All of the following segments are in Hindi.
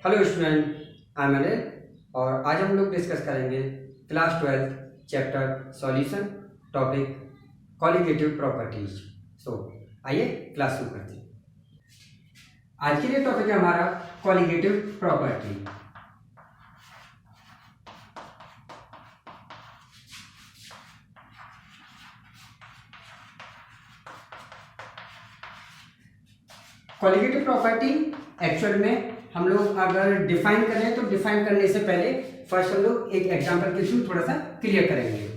Hello student, I am Anil और आज हम लोग डिस्कस करेंगे class 12 chapter solution topic colligative properties. So आइए क्लास शुरू करते हैं। आज के लिए टॉपिक है हमारा colligative property. Colligative property actual में हम लोग अगर डिफाइन करें तो डिफाइन करने से पहले फर्स्ट हम लोग एक एग्जांपल के थ्रू थोड़ा सा क्लियर करेंगे।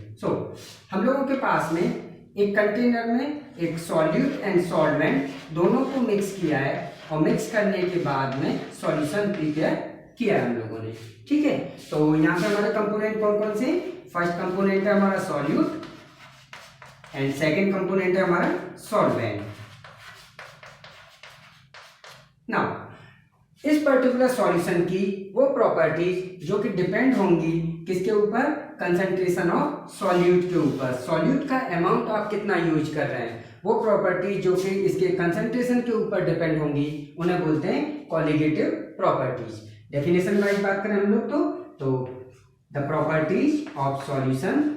हम लोगों के पास में एक कंटेनर में एक सॉल्यूट एंड सॉल्वेंट दोनों को मिक्स किया है और मिक्स करने के बाद में सॉल्यूशन प्रिपेयर किया है हम लोगों ने। ठीक है, तो यहाँ पे हमारे कंपोनेंट कौन कौन से? फर्स्ट कंपोनेंट है हमारा सॉल्यूट एंड सेकेंड कंपोनेंट है हमारा सॉल्वेंट। नाउ इस पर्टिकुलर सॉल्यूशन की वो प्रॉपर्टीज जो कि डिपेंड होंगी किसके ऊपर? कंसंट्रेशन ऑफ सॉल्यूट के ऊपर। सॉल्यूट का अमाउंट आप कितना यूज कर रहे हैं, वो प्रॉपर्टीज जो कि इसके कंसंट्रेशन के ऊपर डिपेंड होंगी उन्हें बोलते हैं कॉलिगेटिव प्रॉपर्टीज। डेफिनेशन वाइज बात करें हम लोग तो the properties of solution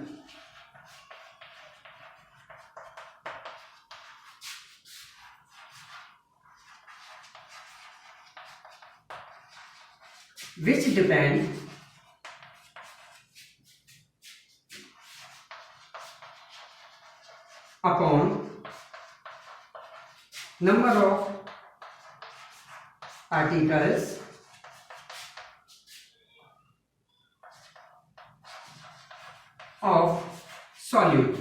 which depend upon number of particles of solute,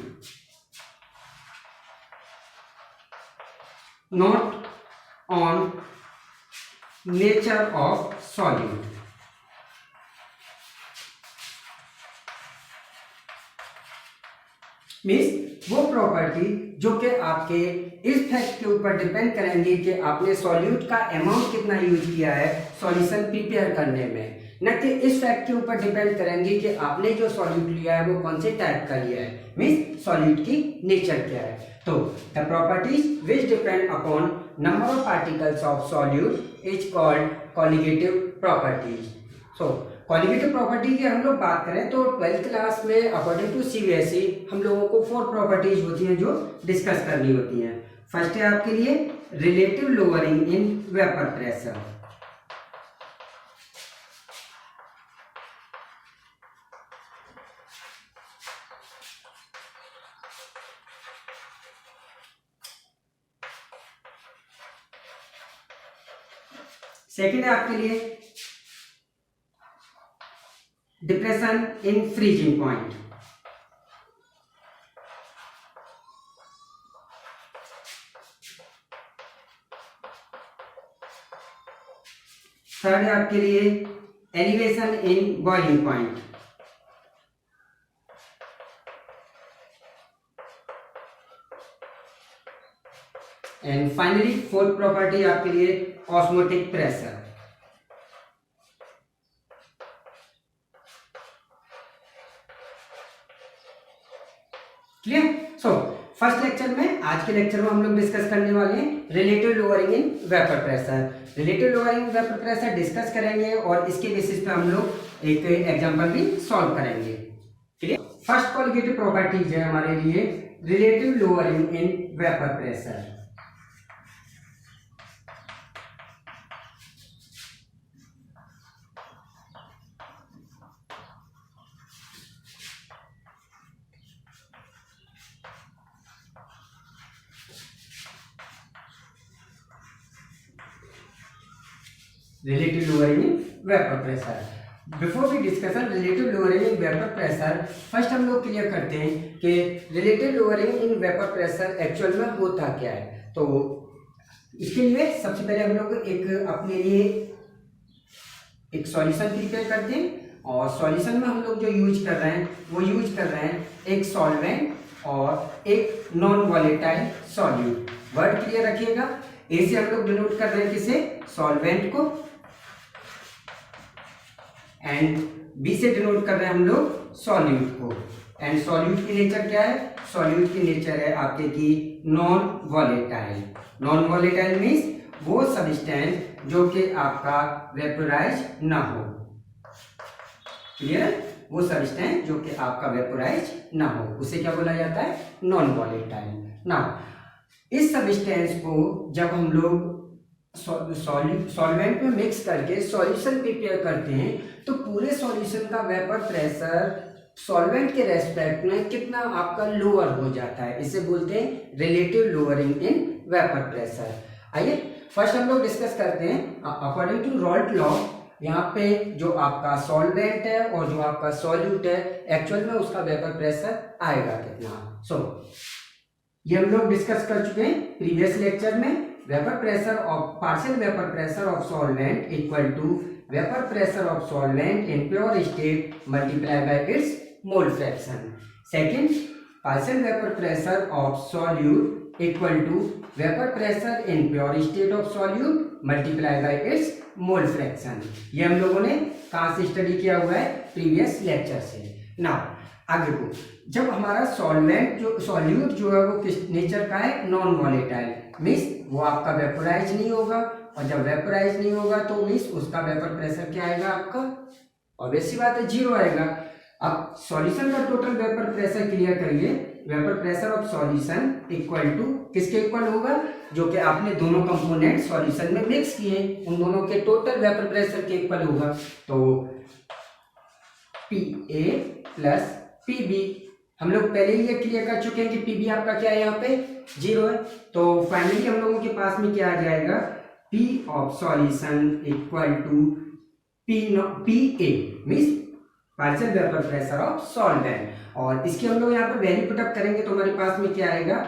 not on nature of solute। Means वो प्रॉपर्टी जो कि आपके इस फैक्ट के ऊपर डिपेंड करेंगी कि आपने सॉल्यूट का अमाउंट कितना यूज किया है सॉल्यूशन प्रिपेयर करने में, न कि इस फैक्ट के ऊपर डिपेंड करेंगी कि आपने जो सॉल्यूट लिया है वो कौन से टाइप का लिया है, मीन्स सॉल्यूट की नेचर क्या है। तो the properties which depend upon number of particles of solute is called colligative properties. Colligative property की हम लोग बात करें तो 12th क्लास में अकॉर्डिंग टू सीबीएसई हम लोगों को 4 प्रॉपर्टीज होती हैं जो डिस्कस करनी होती हैं। फर्स्ट है आपके लिए relative lowering in vapour pressure. Second है आपके लिए depression in freezing point. Third है आपके लिए elevation in boiling point. And finally fourth property आपके लिए osmotic pressure. Clear? First lecture में, आज के लेक्चर में हम लोग डिस्कस करने वाले हैं relative lowering in vapour pressure. Relative lowering vapour pressure discuss करेंगे और इसके बेसिस पे हम लोग एक एग्जांपल भी सॉल्व करेंगे। क्लियर? फर्स्ट कॉलिगेटिव प्रॉपर्टीज है हमारे लिए relative lowering in vapour pressure. Relative lowering in vapor pressure. Before we discuss relative lowering in vapor pressure, first हम लोग क्लियर करते हैं कि relative lowering in vapor pressure actual में होता क्या है। तो इसके लिए सबसे पहले हम लोग एक अपने लिए एक सॉल्यूशन प्रिपेयर करते हैं और सॉल्यूशन में हम लोग जो यूज कर रहे हैं वो यूज कर रहे हैं एक सॉल्वेंट और एक non volatile solute. Word clear रखिएगा। ए से हम लोग डिनोट कर रहे हैं किसे? सॉल्वेंट को, एंड बी से डिनोट कर रहे हैं हम लोग सॉल्यूट को। एंड सॉल्यूट की नेचर क्या है? सॉल्यूट की नेचर है आपके की non volatile. Non volatile means वो सब्सटेंस जो कि आपका वेपोराइज ना हो। क्लियर? वो सब्सटेंस जो कि आपका वेपोराइज ना हो उसे क्या बोला जाता है? Non volatile. ना इस सब्सटेंस को जब हम लोग सॉल्वेंट में मिक्स करके सॉल्यूशन प्रिपेयर करते हैं तो पूरे सॉल्यूशन का वेपर प्रेशर सॉल्वेंट के रेस्पेक्ट में कितना आपका लोअर हो जाता है, इसे बोलते हैं relative lowering in vapour pressure. आइए फर्स्ट हम लोग डिस्कस करते हैं अकॉर्डिंग टू रॉल्ट लॉ। यहाँ पे जो आपका सॉल्वेंट है और जो आपका सॉल्यूट है एक्चुअल में उसका वेपर प्रेशर आएगा कितना। सो ये हम लोग डिस्कस कर चुके हैं प्रीवियस लेक्चर में। Vapour pressure of partial vapour pressure of solvent equal to vapour pressure of solvent in pure state multiply by its mole fraction. Second, partial vapour pressure of solute equal to vapour pressure in pure state of solute multiply by its mole fraction. ये हम लोगों ने कहाँ से स्टडी किया हुआ है? प्रीवियस लेक्चर से। नाउ आगे को जब हमारा सॉल्वेंट जो सॉल्यूट जो है वो किस नेचर का है? नॉन वॉलेटाइल, मीन्स वो आपका वेपोराइज नहीं होगा, और जब वेपोराइज नहीं होगा तो मीन्स उसका वेपर प्रेशर क्या आएगा आपका? ऑब्वियस सी बात है, जीरो आएगा। अब सॉल्यूशन का टोटल वेपर प्रेशर क्लियर करिए। Vapour pressure of solution equal to किसके इक्वल होगा? जो कि आपने दोनों कंपोनेंट सॉल्यूशन में मिक्स किए उन दोनों के टोटल वेपर प्रेशर के इक्वल होगा। तो PA प्लस PB, हम लोग पहले ही ये क्लियर कर चुके हैं कि PB आपका क्या है? यहाँ पे जीरो है। तो फाइनली हम लोगों के पास में क्या आ जाएगा? P of solution equal to PA means partial vapour pressure of solvent, और इसकी हम लोग यहाँ पर वैल्यू पुटअप करेंगे तो हमारे पास में क्या आएगा?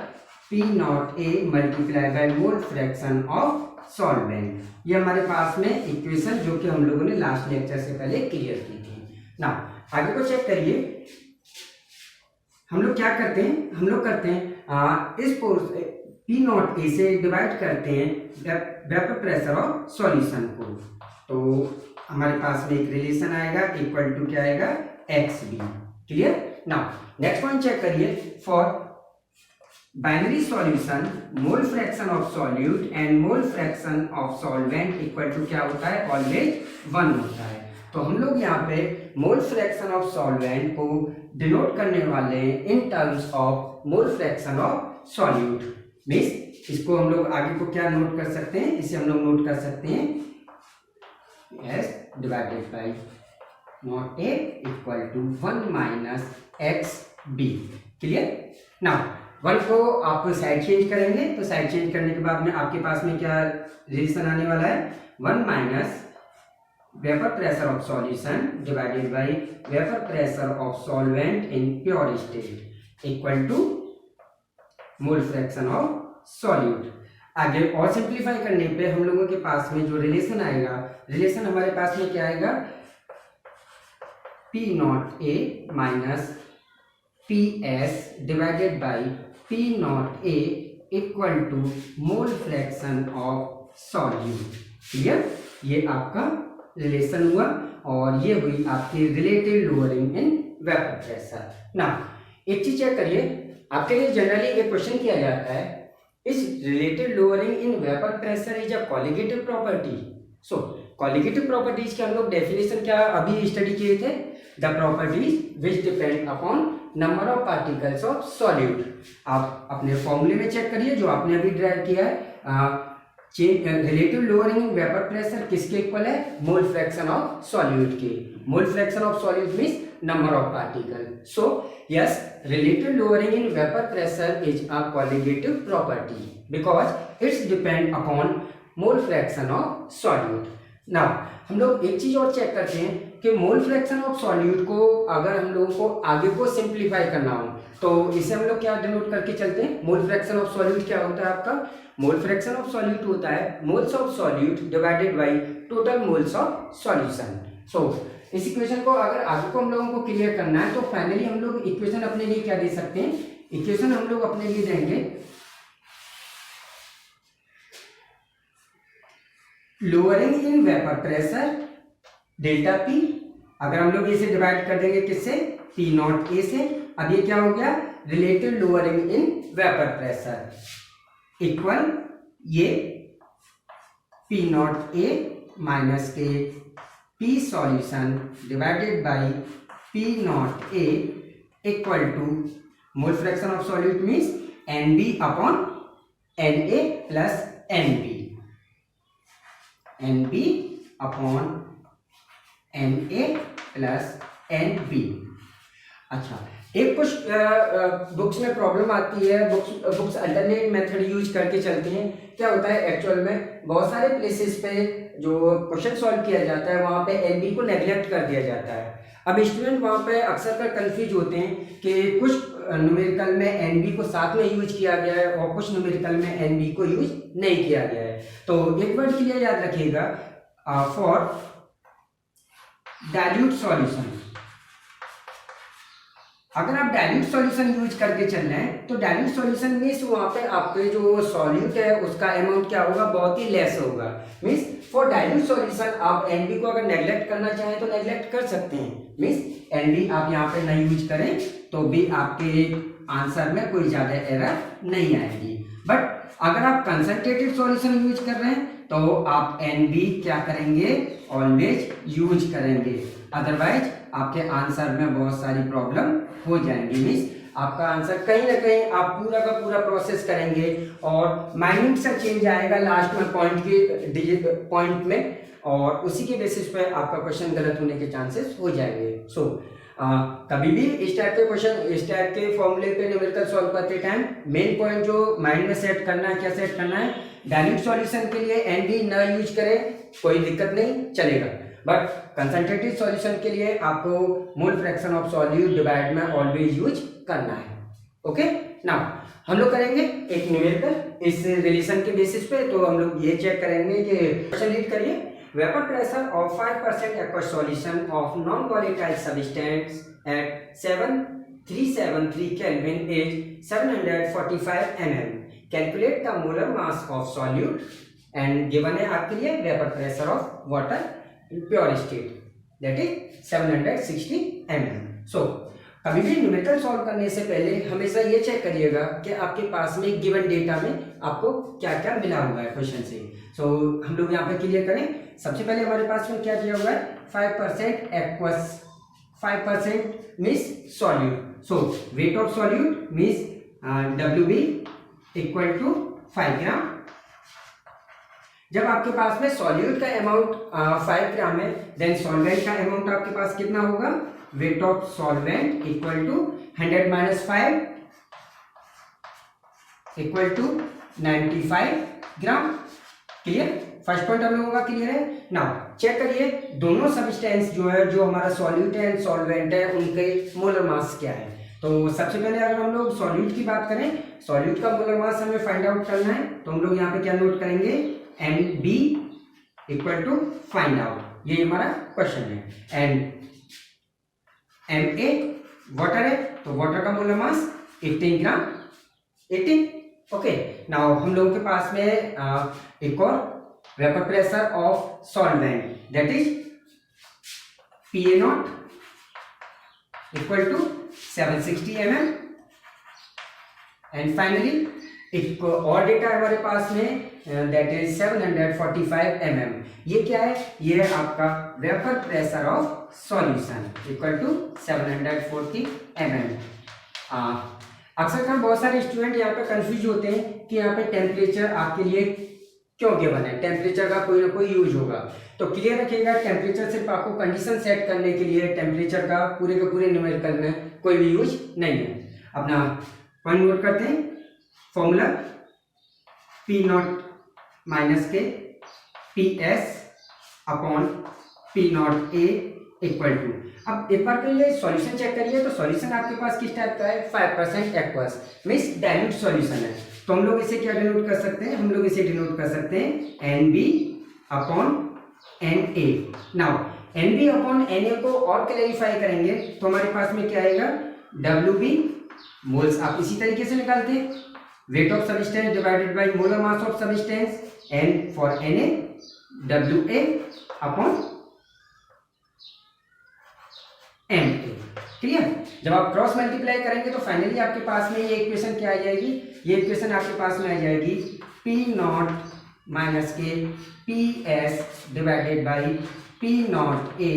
P0A multiply by mole fraction of solvent. ये हमारे पास में इक्वेशन जो कि हम लोगों ने लास्ट लेक्चर से पहले क्लियर की थी। ना आगे को चेक करिए। हम लोग क्या करते हैं? हम लोग करते हैं इस P0A से डिवाइड करते हैं वेपर प्रेशर ऑफ सॉल्यूशन को, तो हमारे पास में एक रिलेशन आएगा इक्वल टू क्या आएगा? XB। Clear? Now next point check करिए। For binary solution mole fraction of solute and mole fraction of solvent equal to क्या होता है? ऑलवेज 1 होता है। तो हम लोग यहाँ पे मोल फ्रैक्शन ऑफ सॉल्वेंट को डिनोट करने वाले हैं in terms of mole fraction of solute. Means इसको हम लोग आगे को क्या नोट कर सकते हैं? इसे हम लोग नोट कर सकते हैं S divided by not A equal to 1 minus XB। Clear? Now 1 को आप साइड चेंज करेंगे तो साइड चेंज करने के बाद में आपके पास में क्या रिलेशन आने वाला है? 1 minus vapour pressure of solution divided by vapour pressure of solvent in pure state equal to mole fraction of solute. आगे और सिंप्लीफाई करने पे हम लोगों के पास में जो रिलेशन आएगा, रिलेशन हमारे पास में क्या आएगा? P0A minus PS divided by P0A equal to mole fraction of solute. Clear? ये आपका रिलेशन हुआ और ये हुई आपकी relative lowering in vapour pressure. ना एक चीज चेक करिए, आपके लिए जनरली एक क्वेश्चन किया जाता है, इस relative lowering in vapour pressure is a colligative property. So colligative properties के हम लोग डेफिनेशन क्या अभी स्टडी किए थे? The properties which depend upon number of particles of solute. आप अपने फॉर्मूले में चेक करिए जो आपने अभी ड्राइव किया है। Relative lowering in vapour pressure किसके इक्वल है? मोल फ्रैक्शन ऑफ सॉल्यूट के। मोल fraction of solute means number of particle. So yes, relative lowering in vapour pressure is a colligative property because it's depend upon mole fraction of solute. Now हम लोग एक चीज और चेक करते हैं कि मोल फ्रैक्शन ऑफ सॉल्यूट को अगर हम लोगों को आगे को सिंप्लीफाई करना हो तो इसे हम लोग क्या डिनोट करके चलते हैं? मोल फ्रैक्शन ऑफ सॉल्यूट क्या होता है आपका? मोल फ्रैक्शन ऑफ सॉल्यूट होता है moles of solute divided by total moles of solution. So इस इक्वेशन को अगर आगे को हम लोगों को क्लियर करना है तो फाइनली हम लोग इक्वेशन अपने लिए क्या दे सकते हैं? इक्वेशन हम लोग अपने लिए देंगे lowering in vapour pressure delta P। अगर हम लोग इसे डिवाइड कर देंगे किससे? P0A से। अब ये क्या हो गया? Relative lowering in vapour pressure equal ये पी नॉट ए माइनस के P solution divided by P not A equal to mole fraction of solute means N B upon N A plus N B upon N A plus N B. अच्छा, एक कुछ बुक्स में प्रॉब्लम आती है, बुक्स अल्टरनेट मेथड यूज करके चलती हैं। क्या होता है एक्चुअल में बहुत सारे प्लेसेस पे जो क्वेश्चन सॉल्व किया जाता है वहाँ पे एन बी को नेग्लेक्ट कर दिया जाता है। अब स्टूडेंट वहाँ पे अक्सर कर कंफ्यूज होते हैं कि कुछ न्यूमेरिकल में एन बी को साथ में यूज किया गया है और कुछ न्यूमेरिकल में एन बी को यूज नहीं किया गया है। तो एक वर्ड के लिए याद रखिएगा, फॉर डाइल्यूट सॉल्यूशन। अगर आप डाइल्यूट सॉल्यूशन यूज करके चल रहे हैं तो डाइल्यूट सॉल्यूशन मीन्स वहाँ पे आपके जो सॉल्यूट है उसका अमाउंट क्या होगा, बहुत ही लेस होगा। मीन्स फॉर डाइल्यूट सॉल्यूशन आप एनबी को अगर नेग्लेक्ट करना चाहें तो नेग्लेक्ट कर सकते हैं। मीन्स एनबी आप यहाँ पे नहीं यूज करें तो भी आपके आंसर में कोई ज्यादा एरर नहीं आएगी। बट अगर आप कंसंट्रेटेड सॉल्यूशन यूज कर रहे हैं तो आप एनबी क्या करेंगे, ऑलवेज यूज करेंगे, अदरवाइज आपके आंसर में बहुत सारी प्रॉब्लम हो जाएंगी। मीन्स आपका आंसर कहीं ना कहीं आप पूरा का पूरा प्रोसेस करेंगे और माइन्यूट सा चेंज आएगा लास्ट में पॉइंट में, और उसी के बेसिस पे आपका क्वेश्चन गलत होने के चांसेस हो जाएंगे। सो कभी भी इस टाइप के क्वेश्चन, इस टाइप के फॉर्मूले पे न्यूमेरिकल सॉल्व करते टाइम मेन पॉइंट जो माइंड में सेट करना है, क्या सेट करना है, डाइल्यूट सॉल्यूशन के लिए एनबी न यूज करें, कोई दिक्कत नहीं, चलेगा। बट कंसंट्रेटेड सॉल्यूशन के लिए आपको मोल फ्रैक्शन ऑफ सॉल्यूट डिवाइड में ऑलवेज यूज करना है। ओके, नाउ हम लोग करेंगे एक न्यूमेरिकल इस रिलेशन के बेसिस पे। तो हम लोग ये चेक करेंगे कि क्वेश्चन रीड करिए, vapour pressure of 5% aqueous solution of non-volatile substance at 7373 Kelvin is 745 mm. Calculate the molar mass of solute and given है आपके लिए vapour pressure of water pure state that is 760 mm. सो कभी भी न्यूमेरिकल सॉल्व करने से पहले हमेशा ये चेक करिएगा कि आपके पास में गिवन डेटा में आपको क्या क्या मिला हुआ है क्वेश्चन से। सो हम लोग यहाँ पे क्लियर करें। सबसे पहले हमारे पास में क्या दिया हुआ है, 5% aqueous, 5% means solute. So weight of solute means WB equal to 5 gram. जब आपके पास में सॉल्यूट का अमाउंट 5 ग्राम है, देन सॉल्वेंट का अमाउंट आपके पास कितना होगा, weight of solvent equal to 100 minus 5 equal to 95 gram. Clear, first point हम लोगों का क्लियर है। नाउ चेक करिए दोनों सब्सटेंस जो है, जो हमारा सॉल्यूट है एंड सॉल्वेंट है, उनके मोलर मास क्या है। तो सबसे पहले अगर हम लोग सॉल्यूट की बात करें, सॉल्यूट का मोलर मास हमें फाइंड आउट करना है, तो हम लोग यहाँ पे क्या नोट करेंगे, MB equal to find out, ये हमारा क्वेश्चन है। एंड MA वाटर है, तो वाटर का molar mass 18 gram, 18। Okay, now हम लोगों के पास में एक और vapour pressure of solvent that is PA0 equal to 760 mm। And finally एक और डेटा हमारे पास में दैट इज 745 mm। ये क्या है, ये है आपका vapour pressure of solution equal to 740 mm। अक्सर कर बहुत सारे स्टूडेंट यहाँ पे कंफ्यूज होते हैं कि यहाँ पे टेम्परेचर आपके लिए क्यों गिवन है, टेम्परेचर का कोई ना कोई यूज होगा। तो क्लियर रखिएगा, टेम्परेचर सिर्फ आपको कंडीशन सेट करने के लिए, टेम्परेचर का पूरे के पूरे न्यूमेरिकल में कोई भी यूज नहीं है। अपना पॉइंट नोट करते हैं, फॉर्मूला P0 माइनस के PS upon P0 A equal to. अब एक बार के लिए सॉल्यूशन चेक करिए, तो सॉल्यूशन आपके पास किस टाइप का है, 5% एक्वस मीन्स डाइल्यूट सॉल्यूशन है। तो हम लोग इसे क्या डिनोट कर सकते हैं, हम लोग इसे डिनोट कर सकते हैं NB upon NA। Now NB upon NA को और क्लैरिफाई करेंगे तो हमारे पास में क्या आएगा, WB मोल्स आप इसी तरीके से निकालते हैं, weight of substance divided by molar mass of substance, and for Na WA upon MA। Clear, जब आप क्रॉस मल्टीप्लाई करेंगे तो फाइनली आपके पास में ये इक्वेशन क्या आ जाएगी, ये इक्वेशन आपके पास में आ जाएगी P0 माइनस के P S divided by P not A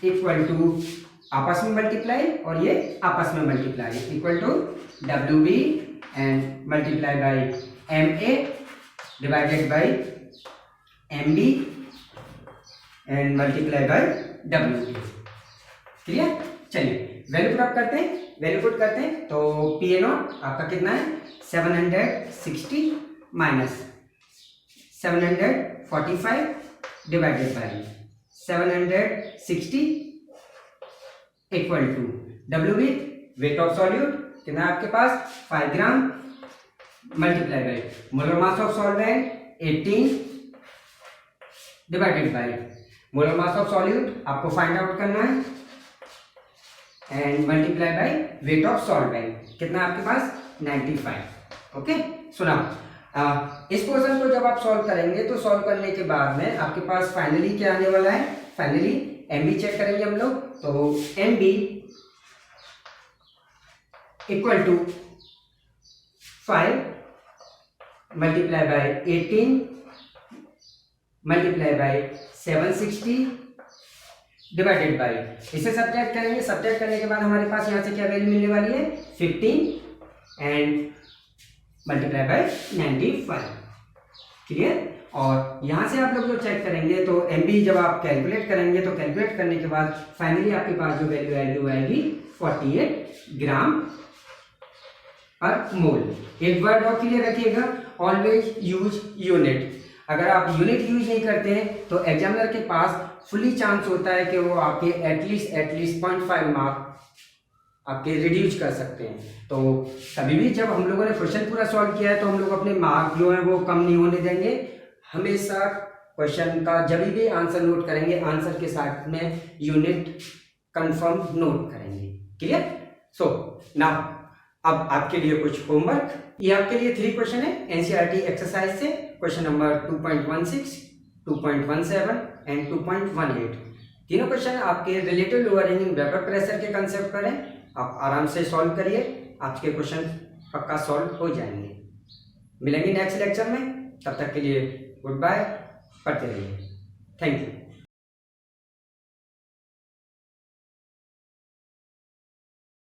equal to आपस में मल्टीप्लाई और ये आपस में multiply equal to W B and multiply by M A divided by M B and multiply by W B. Clear? चलिए वैल्यू पुट करते हैं, वैल्यू पुट करते हैं तो पी ए नॉट आपका कितना है 760 minus 745 divided by 760 equal to W B weight of solute कितना है आपके पास 5 gram multiply by molar mass of solvent 18 divided by molar mass of solute आपको फाइंड आउट करना है and multiply by weight of solvent कितना आपके पास 95। ओके सुना इस क्वेश्चन को जब आप सॉल्व करेंगे तो सॉल्व करने के बाद में आपके पास फाइनली क्या आने वाला है, फाइनली एम बी चेक करेंगे हम लोग। तो M B equal to 5 multiply by 18 multiply by 760 divided by, इसे सब्ट्रैक्ट करेंगे, सब्ट्रैक्ट करने के बाद हमारे पास यहाँ से क्या वैल्यू मिलने वाली है 15 एंड मल्टीप्लाई बाई 95। क्लियर? और यहाँ से आप लोग जो चेक करेंगे तो एम बी जब आप कैलकुलेट करेंगे तो कैलकुलेट करने के बाद फाइनली आपके पास जो वैल्यू आएगी 48 ग्राम पर मोल। एक वर्ड और क्लियर रखिएगा, ऑलवेज यूज यूनिट। अगर आप यूनिट यूज नहीं करते हैं तो एग्जामिनर के पास फुली चांस होता है कि वो आपके एटलीस्ट 0.5 मार्क आपके रिड्यूस कर सकते हैं। तो कभी भी जब हम लोगों ने क्वेश्चन पूरा सॉल्व किया है तो हम लोग अपने मार्क जो है वो कम नहीं होने देंगे। हमेशा क्वेश्चन का जब भी आंसर नोट करेंगे आंसर के साथ में यूनिट कंफर्म नोट करेंगे। क्लियर? सो नाउ अब आपके लिए कुछ होमवर्क, ये आपके लिए 3 क्वेश्चन है एनसीईआरटी एक्सरसाइज से, क्वेश्चन नंबर 2.16, 2.17 एंड 2.18। तीनों क्वेश्चन आपके relative lower hanging vapour pressure के कंसेप्ट पर है। आप आराम से सॉल्व करिए, आपके क्वेश्चन पक्का सॉल्व हो जाएंगे। मिलेंगे नेक्स्ट लेक्चर में, तब तक के लिए गुड बाय, पढ़ते रहिए। Thank you.